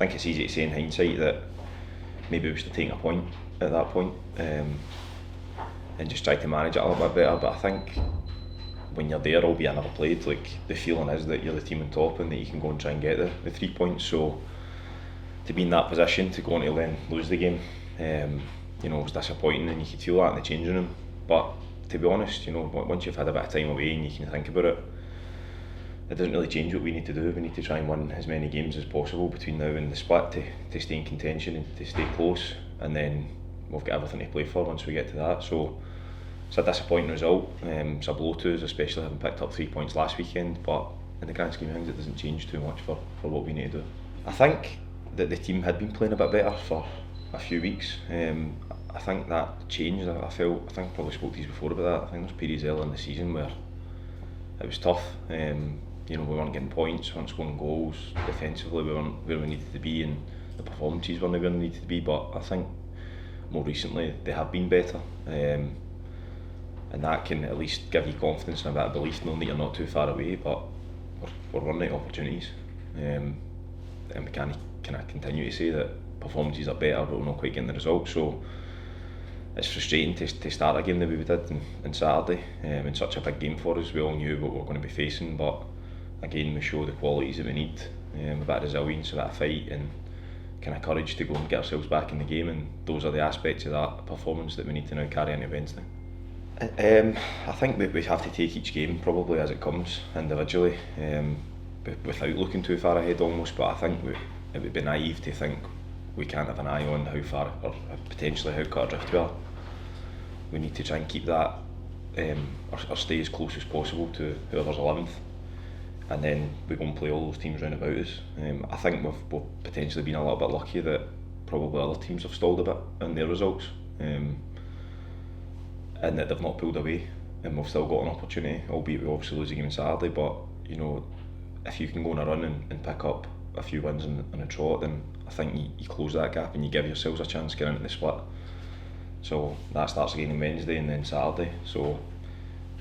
think it's easy to say in hindsight that maybe we should have taken a point at that point, and just tried to manage it a little bit better. But I think when you're there, albeit I never played, like the feeling is that you're the team on top and that you can go and try and get the 3 points. So to be in that position, to go on to then lose the game, you know, it was disappointing, and you could feel that in the changing room. But to be honest, you know, once you've had a bit of time away and you can think about it, it doesn't really change what we need to do. We need to try and win as many games as possible between now and the split to stay in contention and to stay close, and then we've got everything to play for once we get to that. So it's a disappointing result. It's a blow to us, especially having picked up 3 points last weekend, but in the grand scheme of things it doesn't change too much for what we need to do. I think that the team had been playing a bit better for a few weeks. I think that changed. I think I probably spoke to you before about that. I think there was periods early in the season where it was tough. You know, we weren't getting points, we weren't scoring goals. Defensively, we weren't where we needed to be, and the performances weren't where they needed to be. But I think more recently they have been better, and that can at least give you confidence and a bit of belief, knowing that you're not too far away. But we're running out of opportunities, and we can't continue to say that performances are better, but we're not quite getting the results. So it's frustrating to start a game the way we did on Saturday, in such a big game for us. We all knew what we were going to be facing, but again we show the qualities that we need, a bit of resilience, a bit of fight, and kind of courage to go and get ourselves back in the game, and those are the aspects of that performance that we need to now carry into Wednesday. I think we have to take each game probably as it comes individually, without looking too far ahead almost, but I think it would be naive to think we can't have an eye on how far, or potentially how cut adrift we are. We need to try and keep that, or stay as close as possible to whoever's 11th, and then we go and play all those teams round about us. I think we've potentially been a little bit lucky that probably other teams have stalled a bit in their results, and that they've not pulled away, and we've still got an opportunity, albeit we obviously lose a game on Saturday. But you know, if you can go on a run and pick up a few wins in a trot, then I think you close that gap and you give yourselves a chance to get into the split. So that starts again on Wednesday and then Saturday. So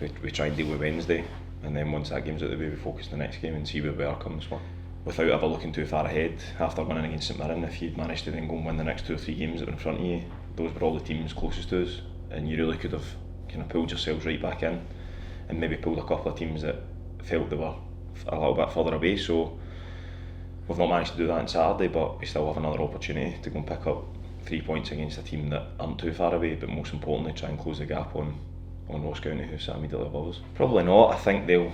we try and deal with Wednesday, and then once that game's out of the way, we focus on the next game and see where we are come this one. Without ever looking too far ahead, after winning against St Mirren, if you'd managed to then go and win the next 2 or 3 games that were in front of you, those were all the teams closest to us, and you really could have kind of pulled yourselves right back in, and maybe pulled a couple of teams that felt they were a little bit further away. So we've not managed to do that on Saturday, but we still have another opportunity to go and pick up 3 points against a team that aren't too far away, but most importantly try and close the gap on Ross County, who sit immediately above us. Probably not. I think the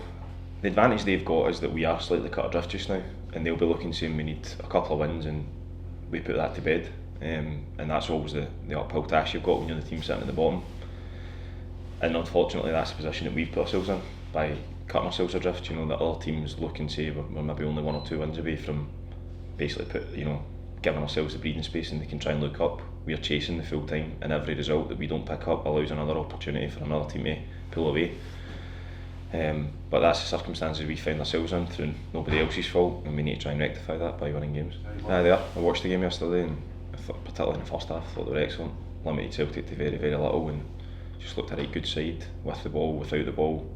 advantage they've got is that we are slightly cut adrift just now, and they'll be looking saying we need a couple of wins, and we put that to bed, and that's always the uphill task you've got when you're the team sitting at the bottom. And unfortunately that's the position that we've put ourselves in by cutting ourselves adrift. You know, that other teams look and say we're maybe only 1 or 2 wins away from basically giving ourselves the breathing space, and they can try and look up. We are chasing the full time, and every result that we don't pick up allows another opportunity for another team to pull away. But that's the circumstances we find ourselves in through nobody else's fault, and we need to try and rectify that by winning games. They are. I watched the game yesterday, and I thought, particularly in the first half, I thought they were excellent. Limited Celtic to very, very little, and just looked a right good side with the ball, without the ball.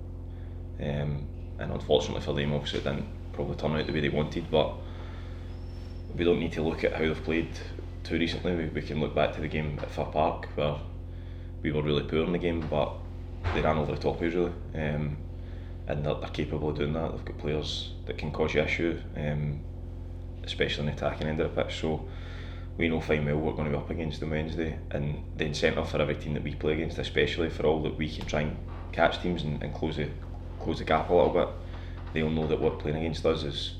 And unfortunately for them, obviously it didn't probably turn out the way they wanted, but we don't need to look at how they've played too recently. We can look back to the game at Fir Park where we were really poor in the game, but they ran over the top of us really, and they're capable of doing that. They've got players that can cause you issue, especially in the attacking end of the pitch. So we know fine well we're going to be up against them Wednesday, and the incentive for every team that we play against, especially for all that we can try and catch teams and close the gap a little bit, they'll know that what playing against us is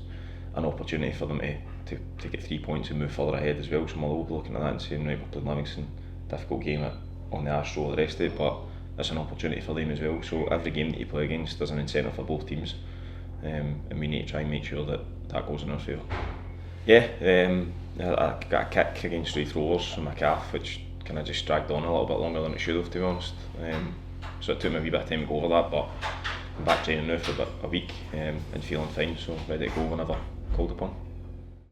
an opportunity for them to get 3 points and move further ahead as well. So Motherwell will be looking at that and saying, right, we're playing Livingston, difficult game on the Astro, all the rest of it, but it's an opportunity for them as well. So every game that you play against, there's an incentive for both teams, and we need to try and make sure that goes in our favour. Yeah, I got a kick against stray throwers in my calf, which kind of just dragged on a little bit longer than it should have, to be honest. So it took me a wee bit of time to go over that, but I'm back training now for about a week, and feeling fine, so ready to go whenever called upon.